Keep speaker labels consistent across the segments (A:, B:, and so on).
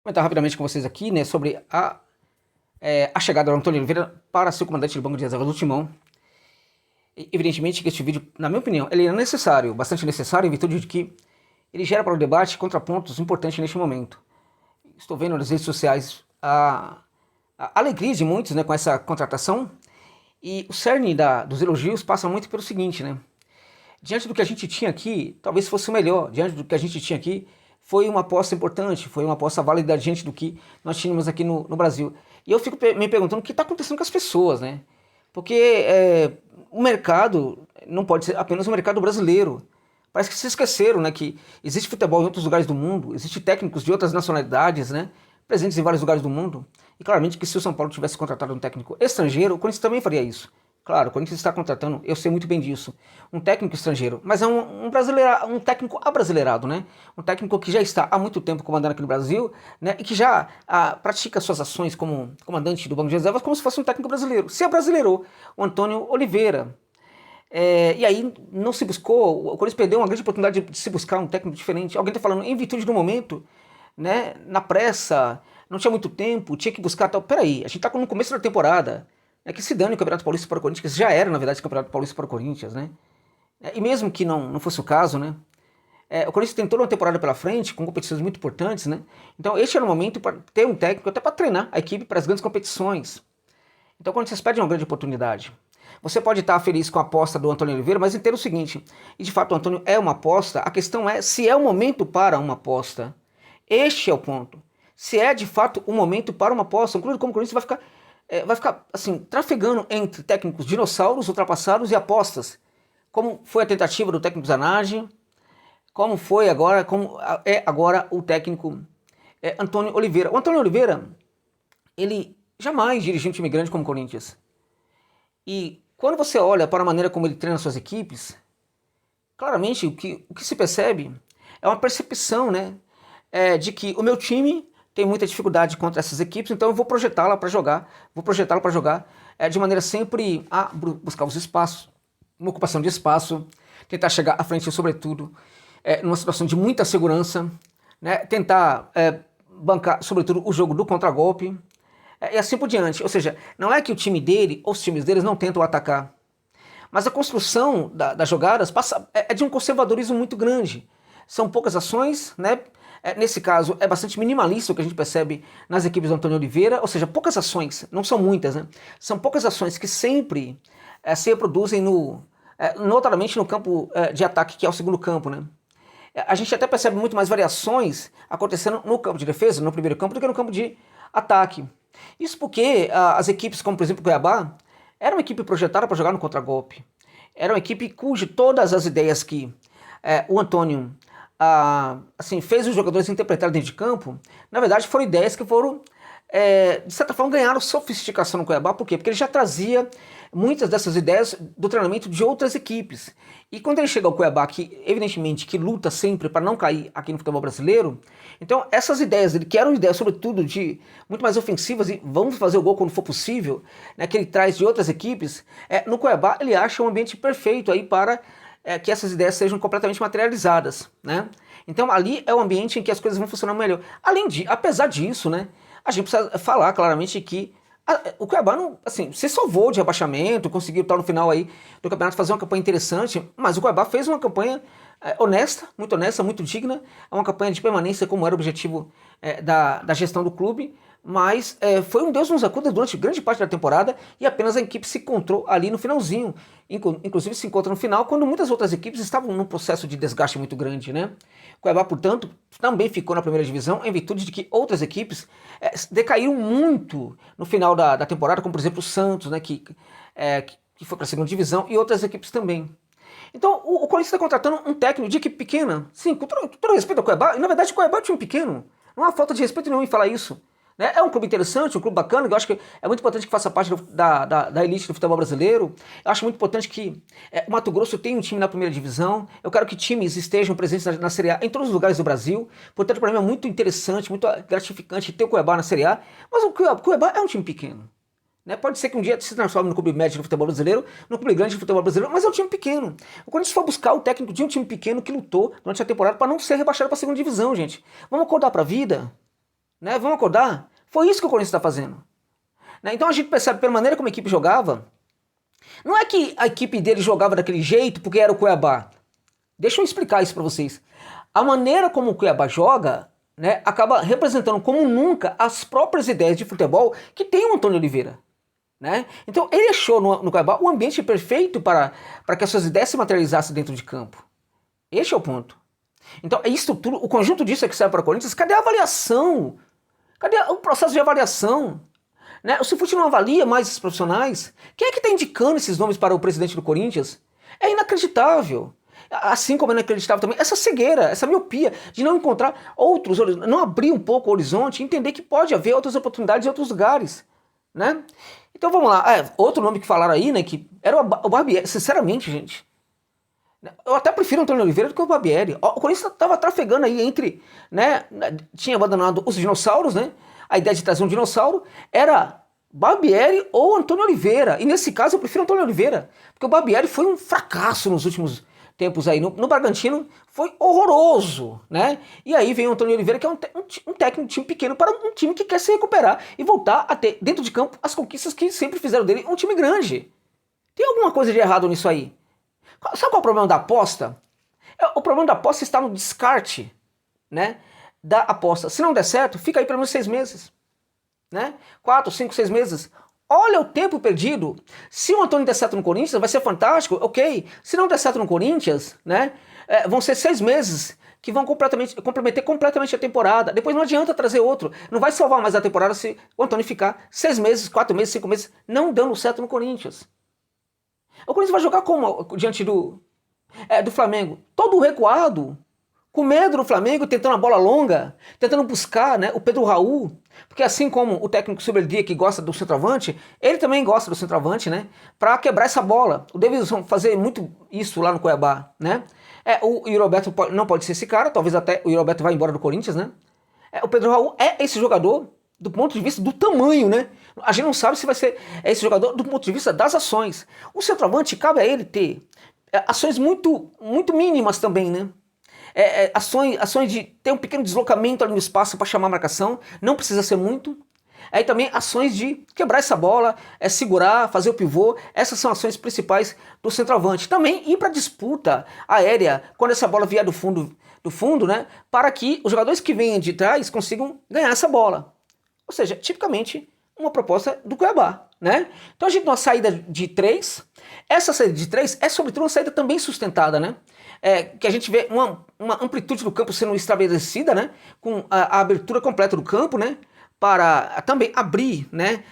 A: Comentar rapidamente com vocês aqui, né, sobre a chegada do Antônio Oliveira para ser o comandante do banco de reservas do Timão. Evidentemente que este vídeo, na minha opinião, ele é necessário, bastante necessário, em virtude de que ele gera para o debate contrapontos importantes neste momento. Estou vendo nas redes sociais a alegria de muitos, né, com essa contratação, e o cerne dos elogios passa muito pelo seguinte, né? Diante do que a gente tinha aqui, talvez fosse o melhor. Diante do que a gente tinha aqui, foi uma aposta importante, foi uma aposta válida diante do que nós tínhamos aqui no Brasil. E eu fico me perguntando o que está acontecendo com as pessoas, né? Porque o mercado não pode ser apenas o mercado brasileiro. Parece que se esqueceram, né, que existe futebol em outros lugares do mundo, existe técnicos de outras nacionalidades, né, presentes em vários lugares do mundo. E claramente que se o São Paulo tivesse contratado um técnico estrangeiro, o Corinthians também faria isso. Claro, o Corinthians está contratando, eu sei muito bem disso, um técnico estrangeiro, mas é um técnico abrasileirado, né? Um técnico que já está há muito tempo comandando aqui no Brasil, né? E que já pratica suas ações como comandante do Banco de Reservas como se fosse um técnico brasileiro. Se abrasileirou o Antônio Oliveira. E aí não se buscou, o Corinthians perdeu uma grande oportunidade de se buscar um técnico diferente. Alguém está falando, em virtude do momento, né? Na pressa, não tinha muito tempo, tinha que buscar tal. Peraí, a gente está no começo da temporada. É que se dane o Campeonato Paulista para o Corinthians, que já era, na verdade, o Campeonato Paulista para o Corinthians, né? E mesmo que não fosse o caso, né? O Corinthians tem toda uma temporada pela frente, com competições muito importantes, né? Então este era o momento para ter um técnico, até para treinar a equipe para as grandes competições. Então o Corinthians perde uma grande oportunidade. Você pode estar feliz com a aposta do Antônio Oliveira, mas entenda o seguinte, e de fato o Antônio é uma aposta, a questão é se é o momento para uma aposta. Este é o ponto. Se é de fato o momento para uma aposta, um clube como o Corinthians vai ficar assim, trafegando entre técnicos dinossauros, ultrapassados e apostas, como foi a tentativa do técnico Zanardi, como foi agora, como é agora o técnico Antônio Oliveira. O Antônio Oliveira, ele jamais dirigiu um time grande como o Corinthians. E quando você olha para a maneira como ele treina suas equipes, claramente o que se percebe é uma percepção, né, de que o meu time tem muita dificuldade contra essas equipes, então eu vou projetá-la para jogar, de maneira sempre a buscar os espaços, uma ocupação de espaço, tentar chegar à frente, sobretudo, numa situação de muita segurança, né, tentar bancar, sobretudo, o jogo do contragolpe, e assim por diante. Ou seja, não é que o time dele, ou os times deles não tentam atacar, mas a construção das jogadas é de um conservadorismo muito grande. São poucas ações, né? Nesse caso, é bastante minimalista o que a gente percebe nas equipes do Antônio Oliveira, ou seja, poucas ações, não são muitas, né? São poucas ações que sempre se reproduzem notadamente no campo de ataque, que é o segundo campo, né? A gente até percebe muito mais variações acontecendo no campo de defesa, no primeiro campo, do que no campo de ataque. Isso porque as equipes, como por exemplo o Cuiabá, era uma equipe projetada para jogar no contragolpe. Era uma equipe cuja todas as ideias que o Antônio assim, fez os jogadores interpretarem dentro de campo, na verdade foram ideias que foram, de certa forma, ganharam sofisticação no Cuiabá. Por quê? Porque ele já trazia muitas dessas ideias do treinamento de outras equipes. E quando ele chega ao Cuiabá, que evidentemente que luta sempre para não cair aqui no futebol brasileiro, então essas ideias dele, que eram ideias sobretudo de muito mais ofensivas e vamos fazer o gol quando for possível, né, que ele traz de outras equipes, no Cuiabá ele acha um ambiente perfeito aí para que essas ideias sejam completamente materializadas, né? Então ali é o ambiente em que as coisas vão funcionar melhor. Apesar disso, né, a gente precisa falar claramente que o Cuiabá não, assim, se salvou de rebaixamento, conseguiu estar no final aí do campeonato fazer uma campanha interessante, mas o Cuiabá fez uma campanha honesta, muito digna, uma campanha de permanência como era o objetivo da gestão do clube, mas foi um Deus nos acuda durante grande parte da temporada e apenas a equipe se encontrou ali no finalzinho, inclusive se encontra no final quando muitas outras equipes estavam num processo de desgaste muito grande, né? O Cuiabá, portanto, também ficou na primeira divisão em virtude de que outras equipes decaíram muito no final da temporada, como por exemplo o Santos, né, que foi para a segunda divisão, e outras equipes também. Então o Corinthians está contratando um técnico de equipe pequena, sim, com todo respeito ao Cuiabá, e na verdade o Cuiabá é um time pequeno, não há falta de respeito nenhum em falar isso. Né? É um clube interessante, um clube bacana, que eu acho que é muito importante que faça parte da elite do futebol brasileiro. Eu acho muito importante que o Mato Grosso tenha um time na primeira divisão. Eu quero que times estejam presentes na Série A em todos os lugares do Brasil. Portanto, para mim é muito interessante, muito gratificante ter o Cuiabá na Série A. Mas o Cuiabá é um time pequeno. Né? Pode ser que um dia se transforme no clube médio do futebol brasileiro, no clube grande do futebol brasileiro, mas é um time pequeno. Quando a gente for buscar o técnico de um time pequeno que lutou durante a temporada para não ser rebaixado para a segunda divisão, gente. Vamos acordar para a vida. né? Vamos acordar? Foi isso que o Corinthians está fazendo. Né? Então a gente percebe pela maneira como a equipe jogava, não é que a equipe dele jogava daquele jeito porque era o Cuiabá. Deixa eu explicar isso para vocês. A maneira como o Cuiabá joga, né, acaba representando como nunca as próprias ideias de futebol que tem o Antônio Oliveira. Né? Então ele achou no Cuiabá o ambiente perfeito para que as suas ideias se materializassem dentro de campo. Este é o ponto. Então é isso tudo, o conjunto disso é que serve para o Corinthians. Cadê a avaliação? Cadê o processo de avaliação? Né? O Cifute não avalia mais esses profissionais? Quem é que está indicando esses nomes para o presidente do Corinthians? É inacreditável. Assim como é inacreditável também essa cegueira, essa miopia de não encontrar outros, não abrir um pouco o horizonte, entender que pode haver outras oportunidades em outros lugares. Né? Então vamos lá. Outro nome que falaram aí, né, que era o Barbieri. Sinceramente, gente, eu até prefiro o Antônio Oliveira do que o Barbieri. O Corinthians estava trafegando aí entre, né, tinha abandonado os dinossauros, né? A ideia de trazer um dinossauro era Barbieri ou Antônio Oliveira. E nesse caso eu prefiro Antônio Oliveira, porque o Barbieri foi um fracasso nos últimos tempos aí. No Bragantino foi horroroso, né? E aí vem o Antônio Oliveira, que é um técnico de time pequeno para um time que quer se recuperar e voltar a ter dentro de campo as conquistas que sempre fizeram dele um time grande. Tem alguma coisa de errado nisso aí? Sabe qual é o problema da aposta? O problema da aposta está no descarte, né, da aposta. Se não der certo, fica aí pelo menos 6 meses. Né? 4, 5, 6 meses. Olha o tempo perdido. Se o Antônio der certo no Corinthians, vai ser fantástico, ok. Se não der certo no Corinthians, né, vão ser 6 meses que vão comprometer completamente a temporada. Depois não adianta trazer outro. Não vai salvar mais a temporada se o Antônio ficar 6 meses, 4 meses, 5 meses não dando certo no Corinthians. O Corinthians vai jogar como diante do Flamengo? Todo recuado, com medo do Flamengo, tentando a bola longa, tentando buscar, né, o Pedro Raul, porque assim como o técnico Sobeldia, que gosta do centroavante, ele também gosta do centroavante, né, para quebrar essa bola. O Davidson fazer muito isso lá no Cuiabá, né? O Yuri Alberto não pode ser esse cara, talvez até o Yuri Alberto vá embora do Corinthians, né? O Pedro Raul é esse jogador do ponto de vista do tamanho, né? A gente não sabe se vai ser esse jogador do ponto de vista das ações. O centroavante cabe a ele ter ações muito, muito mínimas também, né? Ações de ter um pequeno deslocamento ali no espaço para chamar a marcação, não precisa ser muito. Aí também ações de quebrar essa bola, segurar, fazer o pivô, essas são ações principais do centroavante. Também ir para a disputa aérea, quando essa bola vier do fundo, né, para que os jogadores que vêm de trás consigam ganhar essa bola. Ou seja, tipicamente uma proposta do Cuiabá, né? Então a gente tem uma saída de 3, essa saída de 3 é sobretudo uma saída também sustentada, né? Que a gente vê uma amplitude do campo sendo estabelecida, né? Com a abertura completa do campo, né? Para também abrir, né,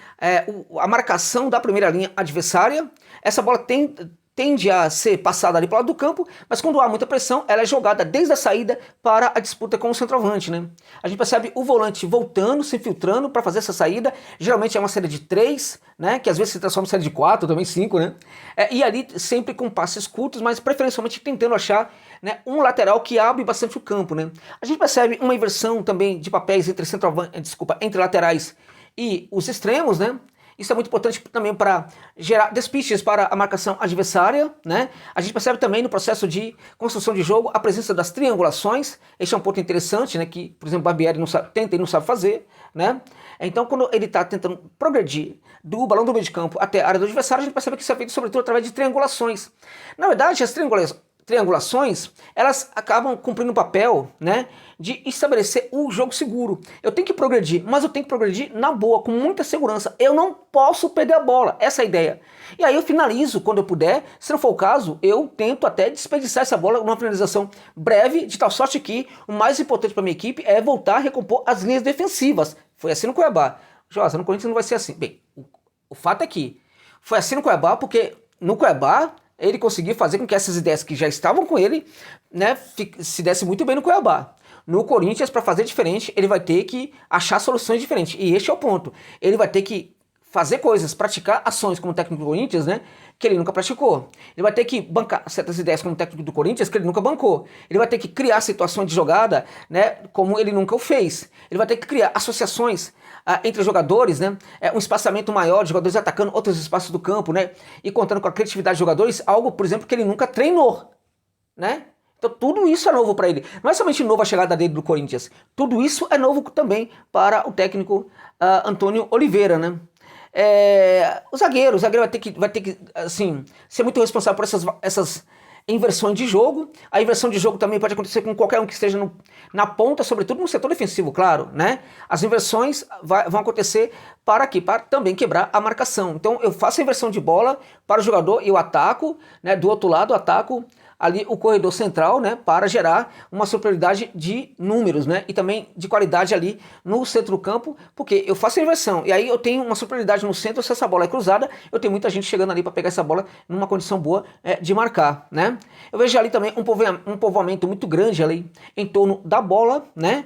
A: a marcação da primeira linha adversária. Essa bola tende a ser passada ali para o lado do campo, mas quando há muita pressão, ela é jogada desde a saída para a disputa com o centroavante, né? A gente percebe o volante voltando, se infiltrando para fazer essa saída. Geralmente é uma série de 3, né? Que às vezes se transforma em série de 4, também 5, né? E ali sempre com passes curtos, mas preferencialmente tentando achar, né, um lateral que abre bastante o campo, né? A gente percebe uma inversão também de papéis entre laterais e os extremos, né? Isso é muito importante também para gerar despistes para a marcação adversária, né? A gente percebe também no processo de construção de jogo a presença das triangulações. Esse é um ponto interessante, né? Que, por exemplo, o Barbieri tenta e não sabe fazer, né? Então, quando ele está tentando progredir do balão do meio de campo até a área do adversário, a gente percebe que isso é feito sobretudo através de triangulações. Na verdade, as triangulações, elas acabam cumprindo o papel, né, de estabelecer o jogo seguro. Eu tenho que progredir, mas eu tenho que progredir na boa, com muita segurança. Eu não posso perder a bola, essa é a ideia. E aí eu finalizo quando eu puder, se não for o caso, eu tento até desperdiçar essa bola numa finalização breve, de tal sorte que o mais importante para minha equipe é voltar a recompor as linhas defensivas. Foi assim no Cuiabá. Josa, no Corinthians não vai ser assim. Bem, o fato é que foi assim no Cuiabá, porque no Cuiabá ele conseguiu fazer com que essas ideias que já estavam com ele, né, se desse muito bem no Cuiabá. No Corinthians, para fazer diferente, ele vai ter que achar soluções diferentes. E este é o ponto. Ele vai ter que fazer coisas, praticar ações como técnico do Corinthians, né, que ele nunca praticou. Ele vai ter que bancar certas ideias como técnico do Corinthians que ele nunca bancou. Ele vai ter que criar situações de jogada, né, como ele nunca o fez. Ele vai ter que criar associações entre os jogadores, né, um espaçamento maior de jogadores atacando outros espaços do campo, né, e contando com a criatividade dos jogadores, algo, por exemplo, que ele nunca treinou, né? Então tudo isso é novo para ele. Não é somente novo a chegada dele do Corinthians, tudo isso é novo também para o técnico Antônio Oliveira, né? O zagueiro vai ter que assim, ser muito responsável por essas inversões de jogo. A inversão de jogo também pode acontecer com qualquer um que esteja na ponta, sobretudo no setor defensivo, claro, né? As inversões vão acontecer para quê? Para também quebrar a marcação. Então eu faço a inversão de bola para o jogador e eu ataco, né? Do outro lado, ataco ali o corredor central, né, para gerar uma superioridade de números, né, e também de qualidade ali no centro do campo, porque eu faço a inversão, e aí eu tenho uma superioridade no centro. Se essa bola é cruzada, eu tenho muita gente chegando ali para pegar essa bola numa condição boa de marcar, né. Eu vejo ali também um povoamento muito grande ali em torno da bola, né,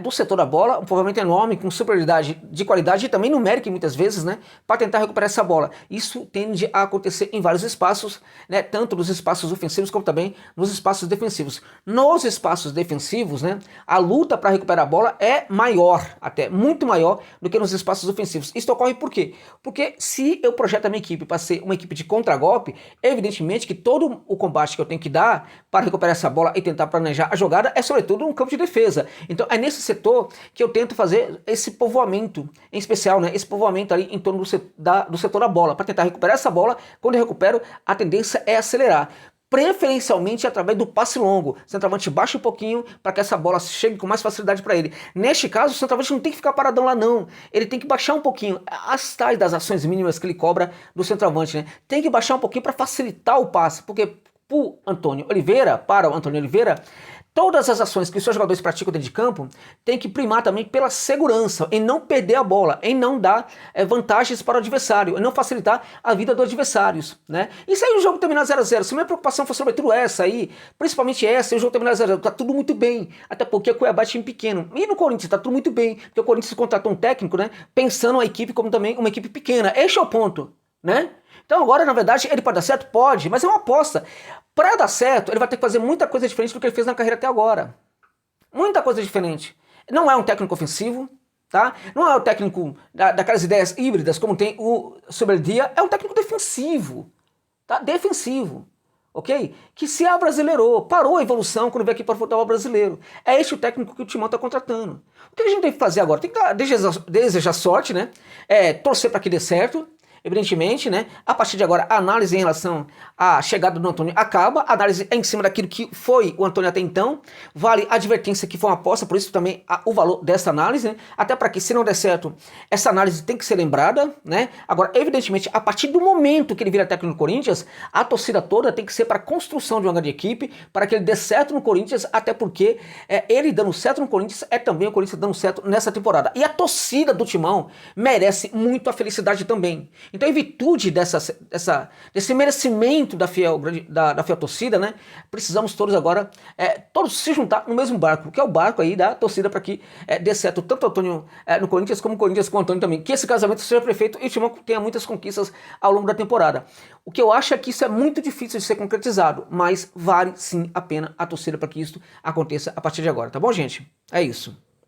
A: do setor da bola, um povoamento enorme, com superioridade de qualidade e também numérica muitas vezes, né, para tentar recuperar essa bola. Isso tende a acontecer em vários espaços, né, tanto nos espaços ofensivos como também nos espaços defensivos. Nos espaços defensivos, né, a luta para recuperar a bola é maior, até muito maior do que nos espaços ofensivos. Isso ocorre por quê? Porque se eu projeto a minha equipe para ser uma equipe de contragolpe, evidentemente que todo o combate que eu tenho que dar para recuperar essa bola e tentar planejar a jogada é sobretudo no campo de defesa. Então é nesse setor que eu tento fazer esse povoamento, em especial, né, esse povoamento ali em torno do setor da bola, para tentar recuperar essa bola. Quando eu recupero, a tendência é acelerar, preferencialmente através do passe longo. O centroavante baixa um pouquinho para que essa bola chegue com mais facilidade para ele. Neste caso, o centroavante não tem que ficar paradão lá não, ele tem que baixar um pouquinho, as tais das ações mínimas que ele cobra do centroavante, né? Tem que baixar um pouquinho para facilitar o passe, porque para o Antônio Oliveira, todas as ações que os seus jogadores praticam dentro de campo tem que primar também pela segurança, em não perder a bola, em não dar vantagens para o adversário, em não facilitar a vida dos adversários, né? E se aí o jogo terminar 0-0, se minha preocupação for sobretudo essa aí, principalmente essa, e o jogo terminar 0-0, tá tudo muito bem, até porque o Cuiabá é time pequeno, e no Corinthians tá tudo muito bem, porque o Corinthians contratou um técnico, né, pensando a equipe como também uma equipe pequena. Este é o ponto, né? Então agora, na verdade, ele pode dar certo? Pode, mas é uma aposta. Para dar certo, ele vai ter que fazer muita coisa diferente do que ele fez na carreira até agora. Muita coisa diferente. Não é um técnico ofensivo, tá? Não é o técnico daquelas ideias híbridas, como tem o Sobredia. É um técnico defensivo, tá? Defensivo, ok? Que se abrasileirou, parou a evolução quando veio aqui para o futebol brasileiro. É este o técnico que o Timão está contratando. O que a gente tem que fazer agora? Tem que desejar sorte, né? Torcer para que dê certo. Evidentemente, né, a partir de agora, a análise em relação à chegada do Antônio acaba, a análise é em cima daquilo que foi o Antônio até então, vale a advertência que foi uma aposta, por isso também o valor dessa análise, né, até para que, se não der certo, essa análise tem que ser lembrada, né. Agora, evidentemente, a partir do momento que ele vira técnico no Corinthians, a torcida toda tem que ser para a construção de uma grande equipe, para que ele dê certo no Corinthians, até porque ele dando certo no Corinthians é também o Corinthians dando certo nessa temporada. E a torcida do Timão merece muito a felicidade também. Então, em virtude desse merecimento da fiel torcida, né, precisamos todos agora, todos se juntar no mesmo barco, que é o barco aí da torcida, para que dê certo tanto o Antônio no Corinthians, como o Corinthians com o Antônio também. Que esse casamento seja perfeito e o Timão tenha muitas conquistas ao longo da temporada. O que eu acho é que isso é muito difícil de ser concretizado, mas vale sim a pena a torcida para que isso aconteça a partir de agora, tá bom, gente? É isso.